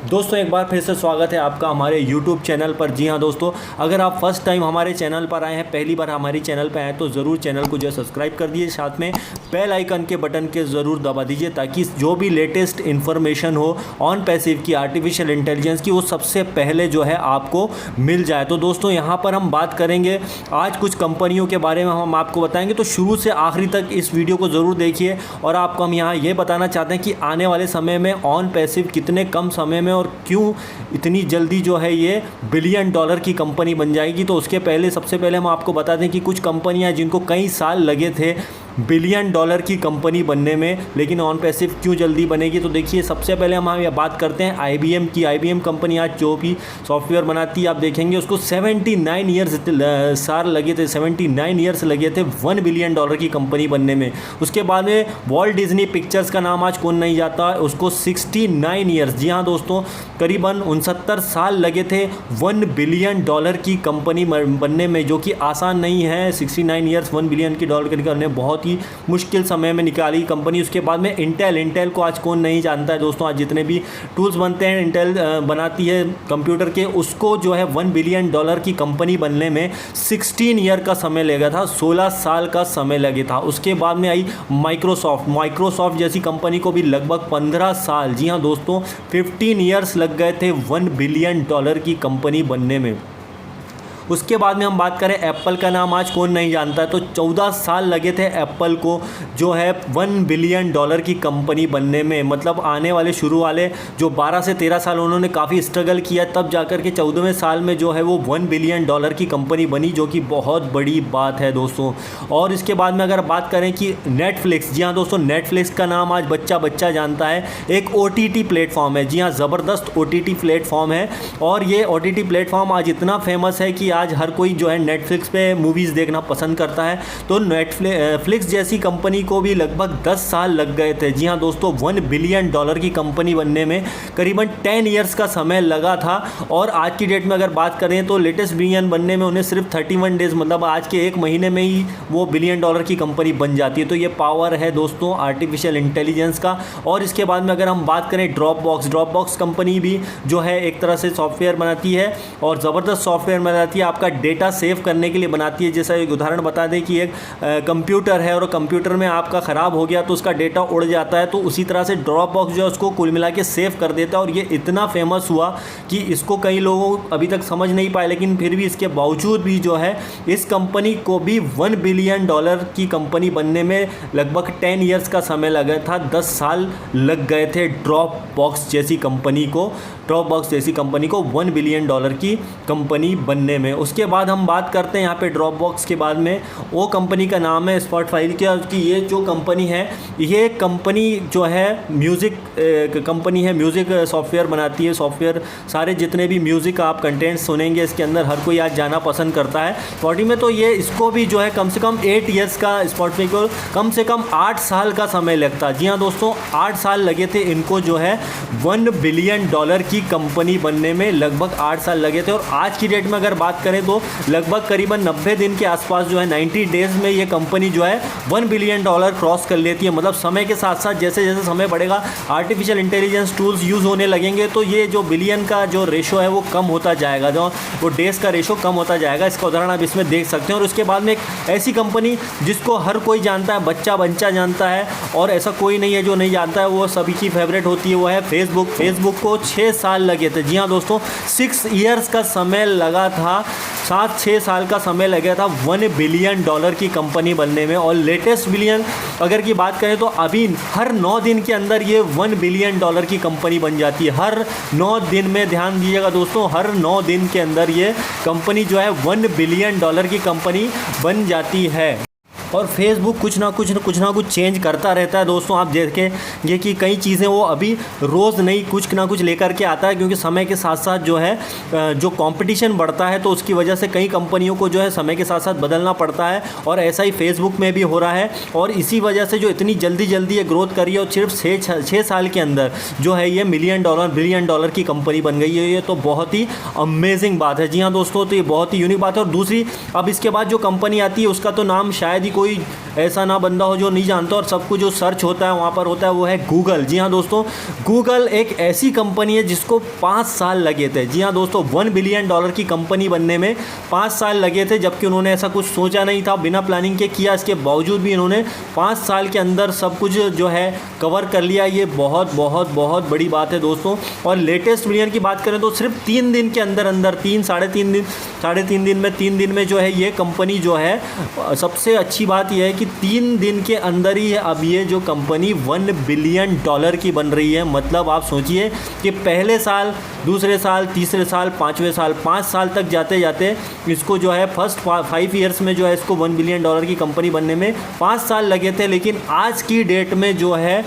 दोस्तों एक बार फिर से स्वागत है आपका हमारे YouTube चैनल पर। जी हाँ दोस्तों, अगर आप फर्स्ट टाइम हमारे चैनल पर आए हैं, पहली बार हमारी चैनल पर आए तो ज़रूर चैनल को जो है सब्सक्राइब कर दीजिए, साथ में बेल आइकन के बटन के ज़रूर दबा दीजिए ताकि जो भी लेटेस्ट इन्फॉर्मेशन हो ऑन पैसिव की, आर्टिफिशियल इंटेलिजेंस की, वो सबसे पहले जो है आपको मिल जाए। तो दोस्तों यहाँ पर हम बात करेंगे आज कुछ कंपनियों के बारे में, हम आपको बताएंगे, तो शुरू से आखिरी तक इस वीडियो को ज़रूर देखिए। और आपको हम यहाँ ये बताना चाहते हैं कि आने वाले समय में ऑन पैसिव कितने कम समय में और क्यों इतनी जल्दी जो है ये बिलियन डॉलर की कंपनी बन जाएगी। तो उसके पहले सबसे पहले हम आपको बता दें कि कुछ कंपनियां जिनको कई साल लगे थे बिलियन डॉलर की कंपनी बनने में, लेकिन ऑन पैसिव क्यों जल्दी बनेगी। तो देखिए, सबसे पहले हम ये बात करते हैं आईबीएम की। आईबीएम कंपनी आज जो भी सॉफ्टवेयर बनाती है आप देखेंगे उसको 79 ईयर्स साल लगे थे, 79 ईयर्स लगे थे 1 बिलियन डॉलर की कंपनी बनने में। उसके बाद में वॉल्ट डिज्नी पिक्चर्स का नाम आज कौन नहीं जाता, उसको 69 ईयर्स, जी हाँ दोस्तों, करीबन 69 साल लगे थे 1 बिलियन डॉलर की कंपनी बनने में, जो कि आसान नहीं है। 69 ईयर्स 1 बिलियन की डॉलर की करने बहुत मुश्किल समय में निकाली कंपनी। उसके बाद में इंटेल को आज कौन नहीं जानता है दोस्तों। आज जितने भी टूल्स बनते हैं इंटेल बनाती है कंप्यूटर के, उसको जो है 1 बिलियन डॉलर की कंपनी बनने में 16 ईयर का समय लगा था, 16 साल का समय लगे था। उसके बाद में आई माइक्रोसॉफ्ट जैसी कंपनी को भी लगभग 15 साल, जी हाँ दोस्तों, 15 ईयर्स लग गए थे 1 बिलियन डॉलर की कंपनी बनने में। उसके बाद में हम बात करें एप्पल का नाम आज कौन नहीं जानता है, तो 14 साल लगे थे एप्पल को जो है 1 बिलियन डॉलर की कंपनी बनने में। मतलब आने वाले शुरू वाले जो 12 से 13 साल उन्होंने काफ़ी स्ट्रगल किया, तब जाकर के 14वें साल में जो है वो 1 बिलियन डॉलर की कंपनी बनी, जो कि बहुत बड़ी बात है दोस्तों। और इसके बाद में अगर बात करें कि नेटफ्लिक्स, जी हाँ दोस्तों, नेटफ्लिक्स का नाम आज बच्चा जानता है। एक OTT प्लेटफॉर्म है, जी हाँ, ज़बरदस्त OTT प्लेटफॉर्म है। और ये OTT प्लेटफॉर्म आज इतना फेमस है कि आज हर कोई जो है नेटफ्लिक्स पे मूवीज़ देखना पसंद करता है। तो नेटफ्लिक्स जैसी कंपनी को भी लगभग 10 साल लग गए थे, जी हाँ दोस्तों, 1 बिलियन डॉलर की कंपनी बनने में करीबन 10 ईयर्स का समय लगा था। और आज की डेट में अगर बात करें तो लेटेस्ट बिलियन बनने में उन्हें सिर्फ 31 डेज़, मतलब आज के 1 महीने में ही वो बिलियन डॉलर की कंपनी बन जाती है। तो ये पावर है दोस्तों आर्टिफिशियल इंटेलिजेंस का। और इसके बाद में अगर हम बात करें ड्रॉपबॉक्स कंपनी भी जो है एक तरह से सॉफ्टवेयर बनाती है और ज़बरदस्त सॉफ्टवेयर बनाती है, आपका डेटा सेव करने के लिए बनाती है। जैसा एक उदाहरण बता दें कि एक कंप्यूटर है और कंप्यूटर में आपका ख़राब हो गया तो उसका डेटा उड़ जाता है, तो उसी तरह से ड्रॉपबॉक्स जो है उसको कुल मिला के सेव कर देता है। और ये इतना फेमस हुआ कि इसको कई लोगों अभी तक समझ नहीं पाए, लेकिन फिर भी इसके बावजूद भी जो है इस कंपनी को भी 1 बिलियन डॉलर की कंपनी बनने में लगभग 10 ईयर्स का समय लगा था, 10 साल लग गए थे ड्रॉपबॉक्स जैसी कंपनी को 1 बिलियन डॉलर की कंपनी बनने में। उसके बाद हम बात करते हैं यहाँ पे ड्रॉपबॉक्स के बाद में, वो कंपनी का नाम है स्पॉटिफाई की। ये जो कंपनी है, ये कंपनी जो है म्यूज़िक कंपनी है, म्यूज़िक सॉफ्टवेयर बनाती है। सॉफ्टवेयर सारे जितने भी म्यूज़िक आप कंटेंट सुनेंगे इसके अंदर, हर कोई आज जाना पसंद करता है स्पॉटिफाई में। तो ये इसको भी जो है कम से कम 8 ईयर्स का, स्पॉटिफाई को कम से कम 8 साल का समय लगता है। जी हाँ दोस्तों, 8 साल लगे थे इनको जो है 1 बिलियन डॉलर की कंपनी बनने में, लगभग 8 साल लगे थे। और आज की डेट में अगर बात करें तो लगभग करीबन 90 दिन के आसपास जो है 90 डेज़ में ये कंपनी जो है 1 बिलियन डॉलर क्रॉस कर लेती है। मतलब समय के साथ साथ जैसे जैसे समय बढ़ेगा, आर्टिफिशियल इंटेलिजेंस टूल्स यूज़ होने लगेंगे, तो ये जो बिलियन का जो रेशो है वो कम होता जाएगा, जो वो डेज़ का रेशो कम होता जाएगा। इसका उदाहरण आप इसमें देख सकते हैं। और उसके बाद में एक ऐसी कंपनी जिसको हर कोई जानता है, बच्चा जानता है, और ऐसा कोई नहीं है जो नहीं जानता है, वो सभी की फेवरेट होती है, वो है फेसबुक को 6 साल लगे थे, जी हाँ दोस्तों, 6 ईयर्स का समय लगा था, 7-6 साल का समय लगा था 1 बिलियन डॉलर की कंपनी बनने में। और लेटेस्ट बिलियन अगर की बात करें तो अभी हर 9 दिन के अंदर ये 1 बिलियन डॉलर की कंपनी बन जाती है। हर 9 दिन में, ध्यान दीजिएगा दोस्तों, हर 9 दिन के अंदर ये कंपनी जो है 1 बिलियन डॉलर की कंपनी बन जाती है। और फेसबुक कुछ ना कुछ चेंज करता रहता है दोस्तों। आप देखेंगे कि कई चीज़ें वो अभी रोज़ नई कुछ ना कुछ लेकर के आता है, क्योंकि समय के साथ साथ जो है जो कंपटीशन बढ़ता है, तो उसकी वजह से कई कंपनियों को जो है समय के साथ साथ बदलना पड़ता है। और ऐसा ही फेसबुक में भी हो रहा है। और इसी वजह से जो इतनी जल्दी ये ग्रोथ करी है, और सिर्फ 6 साल के अंदर जो है ये बिलियन डॉलर की कंपनी बन गई है। ये तो बहुत ही अमेजिंग बात है, जी हाँ दोस्तों, तो ये बहुत ही यूनिक बात है। और दूसरी, अब इसके बाद जो कंपनी आती है उसका तो नाम शायद ही कोई ऐसा ना बंदा हो जो नहीं जानता और सब कुछ जो सर्च होता है वहाँ पर होता है वो है गूगल। जी हाँ दोस्तों, गूगल एक ऐसी कंपनी है जिसको 5 साल लगे थे। जी हाँ दोस्तों, $1 बिलियन की कंपनी बनने में 5 साल लगे थे, जबकि उन्होंने ऐसा कुछ सोचा नहीं था, बिना प्लानिंग के किया। इसके बावजूद भी इन्होंने 5 साल के अंदर सब कुछ जो है कवर कर लिया। ये बहुत बहुत बहुत बड़ी बात है दोस्तों। और लेटेस्ट मिलियन की बात करें तो सिर्फ 3 दिन के अंदर अंदर 3.5 दिन में 3 दिन में जो है ये कंपनी जो है, सबसे अच्छी बात यह है कि 3 दिन के अंदर ही अब ये जो कंपनी $1 बिलियन की बन रही है। मतलब आप सोचिए कि पहले साल, दूसरे साल, तीसरे साल, 5वें साल, 5 साल तक जाते जाते इसको जो है फर्स्ट 5 ईयर्स में जो है इसको $1 बिलियन की कंपनी बनने में 5 साल लगे थे। लेकिन आज की डेट में जो है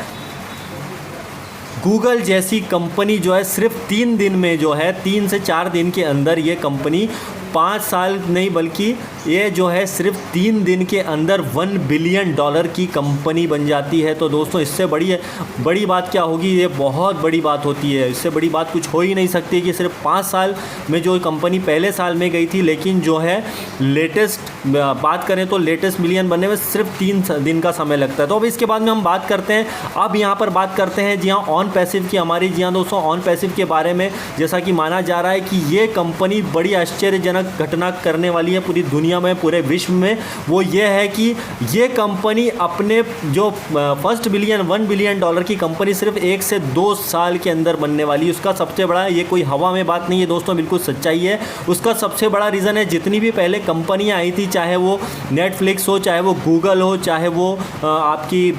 गूगल जैसी कंपनी जो है सिर्फ 3 दिन में जो है 3 से 4 दिन के अंदर ये कंपनी 5 साल नहीं बल्कि ये जो है सिर्फ 3 दिन के अंदर $1 बिलियन की कंपनी बन जाती है। तो दोस्तों इससे बड़ी बात क्या होगी? ये बहुत बड़ी बात होती है। इससे बड़ी बात कुछ हो ही नहीं सकती कि सिर्फ 5 साल में जो कंपनी पहले साल में गई थी, लेकिन जो है लेटेस्ट बात करें तो लेटेस्ट मिलियन बनने में सिर्फ 3 दिन का समय लगता है। तो अब इसके बाद में हम बात करते हैं, अब यहाँ पर बात करते हैं जी हाँ ऑन पैसिव की हमारी। जी हाँ दोस्तों, ऑन पैसिव के बारे में जैसा कि माना जा रहा है कि ये कंपनी बड़ी आश्चर्यजनक घटना करने वाली है पूरी दुनिया में, पूरे विश्व में। वो ये है कि ये कंपनी अपने जो फर्स्ट $1 बिलियन की कंपनी सिर्फ 1 से 2 साल के अंदर बनने वाली है। उसका सबसे बड़ा, ये कोई हवा में बात नहीं है दोस्तों, बिल्कुल सच्चाई है। उसका सबसे बड़ा रीज़न है जितनी भी पहले कंपनियां आई थी, चाहे वो नेटफ्लिक्स हो, चाहे वो गूगल हो, चाहे वो आपकी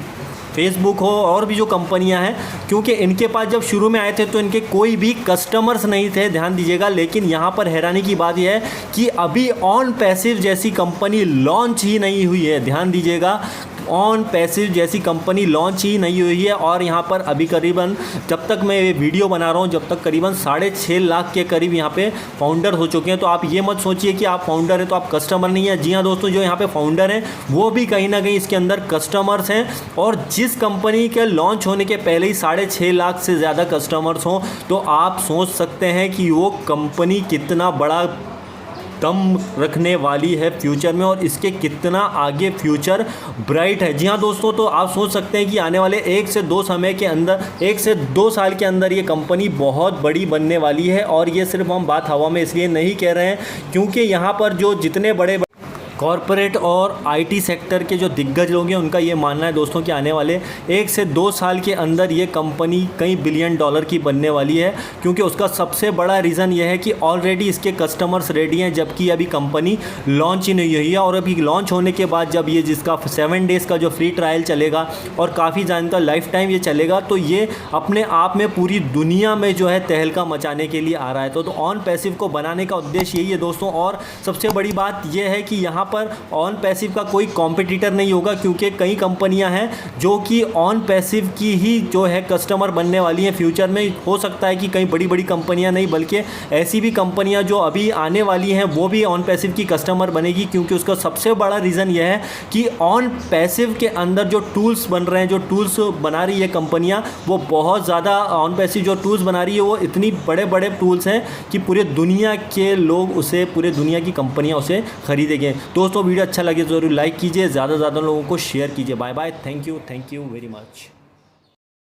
फेसबुक हो, और भी जो कंपनियां हैं, क्योंकि इनके पास जब शुरू में आए थे तो इनके कोई भी कस्टमर्स नहीं थे, ध्यान दीजिएगा। लेकिन यहाँ पर हैरानी की बात यह है कि अभी ऑन पैसिव जैसी कंपनी लॉन्च ही नहीं हुई है। ध्यान दीजिएगा, ऑन पैसिव जैसी कंपनी लॉन्च ही नहीं हुई है। और यहाँ पर अभी करीबन, जब तक मैं ये वीडियो बना रहा हूँ, जब तक करीबन 6.5 लाख के करीब यहाँ पे फाउंडर हो चुके हैं। तो आप ये मत सोचिए कि आप फाउंडर हैं तो आप कस्टमर नहीं है। जी हाँ दोस्तों, जो यहाँ पे फाउंडर हैं वो भी कहीं ना कहीं इसके अंदर कस्टमर्स हैं। और जिस कंपनी के लॉन्च होने के पहले ही 6.5 लाख से ज़्यादा कस्टमर्स हों, तो आप सोच सकते हैं कि वो कंपनी कितना बड़ा दम रखने वाली है फ्यूचर में, और इसके कितना आगे फ्यूचर ब्राइट है। जी हाँ दोस्तों, तो आप सोच सकते हैं कि आने वाले 1 से 2 समय के अंदर, 1 से 2 साल के अंदर ये कंपनी बहुत बड़ी बनने वाली है। और ये सिर्फ हम बात हवा में इसलिए नहीं कह रहे हैं क्योंकि यहाँ पर जो जितने बड़े कॉरपोरेट और आईटी सेक्टर के जो दिग्गज लोग हैं उनका ये मानना है दोस्तों कि आने वाले 1 से 2 साल के अंदर ये कंपनी कई $बिलियन की बनने वाली है। क्योंकि उसका सबसे बड़ा रीज़न ये है कि ऑलरेडी इसके कस्टमर्स रेडी हैं, जबकि अभी कंपनी लॉन्च ही नहीं हुई है। और अभी लॉन्च होने के बाद जब ये जिसका 7 डेज़ का जो फ्री ट्रायल चलेगा और काफ़ी जानता लाइफ टाइम ये चलेगा, तो ये अपने आप में पूरी दुनिया में जो है तहलका मचाने के लिए आ रहा है। तो ऑन पैसिव को बनाने का उद्देश्य यही है दोस्तों। और सबसे बड़ी बात यह है कि यहाँ पर ऑन पैसिव का कोई कॉम्पिटिटर नहीं होगा, क्योंकि कई कंपनियां हैं जो कि ऑन पैसिव की ही जो है कस्टमर बनने वाली हैं फ्यूचर में। हो सकता है कि कई बड़ी बड़ी कंपनियां नहीं, बल्कि ऐसी भी कंपनियां जो अभी आने वाली हैं वो भी ऑन पैसिव की कस्टमर बनेगी। क्योंकि उसका सबसे बड़ा रीज़न यह है कि ऑन पैसिव के अंदर जो टूल्स बन रहे हैं, जो टूल्स बना रही है कंपनियाँ, वो बहुत ज़्यादा, ऑन पैसिव जो टूल्स बना रही है वो इतनी बड़े बड़े टूल्स हैं कि पूरे दुनिया के लोग उसे, पूरे दुनिया की कंपनियाँ उसे खरीदेंगे। दोस्तों वीडियो अच्छा लगे ज़रूर लाइक कीजिए, ज़्यादा से ज़्यादा लोगों को शेयर कीजिए। Bye bye, thank you very much.